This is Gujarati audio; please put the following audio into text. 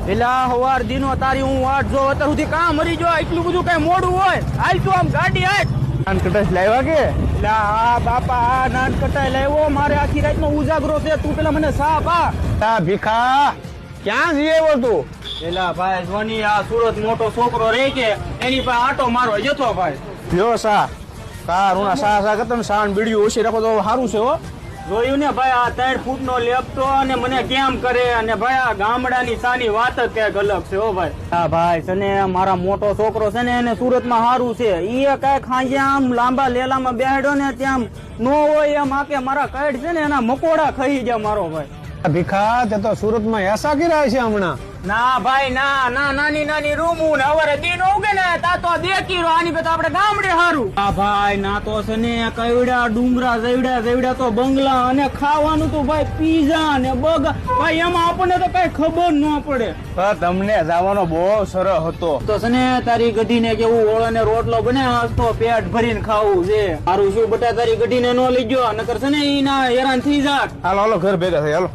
પેલા હવાર દીનો તારી હું વાટ જો અત્યાર સુધી કામ મરી જો એટલું બધું કઈ મોડું હોય હાલ તું આમ ગાડી હાલ નાન કટાશ લાવ્યા કે લા હા બાપા આ નાન કટાઈ લાવ્યો મારે આખી રાતનો ઉજાગરો છે તું પેલા મને સાપ આ તા ભીખા ક્યાં જઈ આવ્યો તું? પેલા ભાઈ જોની આ સુરત મોટો છોકરો રે કે એની પાસે આટો મારવા જતો ભાઈ લ્યો સા કારુણા સા કરતા શાન બીડીયું ઓછી રાખો તો સારું છે હો. જોયું ને ભાઈ આ 3 ફૂટનો લેપટો અને મને કેમ કરે અને ભાઈ આ ગામડાની સાની વાત જ ક્યાંક અલગ છે હો ભાઈ. હા ભાઈ છે ને મારા મોટો છોકરો છે ને એને સુરતમાં સારું છે ઈ કઈ ખાંજે આમ લાંબા લેલામાં બેહાડ્યો ને ત્યાં નો હોય એમ આકે મારા કાઢ છે ને એના મકોડા ખાઈ જાય મારો ભાઈ. ભીખા તે તો સુરતમાં એસા કર્યા છે હમણાં. ના ભાઈ ના ના નાની નાની રૂમું ને હવારે દિન ઉગે ને તા તો દેખીરો આની કરતા આપણે ગામડે હારું. હા ભાઈ ના તો છે ને કઈડા ડુંગરા જઈડા તો બંગલા અને ખાવાનું તો ભાઈ પીઝા ને બર્ગર ભાઈ એમાં આપણને તો કઈ ખબર ન પડે. તમને જવાનો બહુ સરસ હતો. તો છે ને તારી ગઢીને કેવું ઓળો ને રોટલો બને તો પેટ ભરીને ખાવું છે. મારું શું બટા તારી ગઢીને નો લઈ ગયો નકર છે ને ઈ ના હેરાન થઈ જાત. હાલો હાલો ઘર ભેગા થઈ હાલો.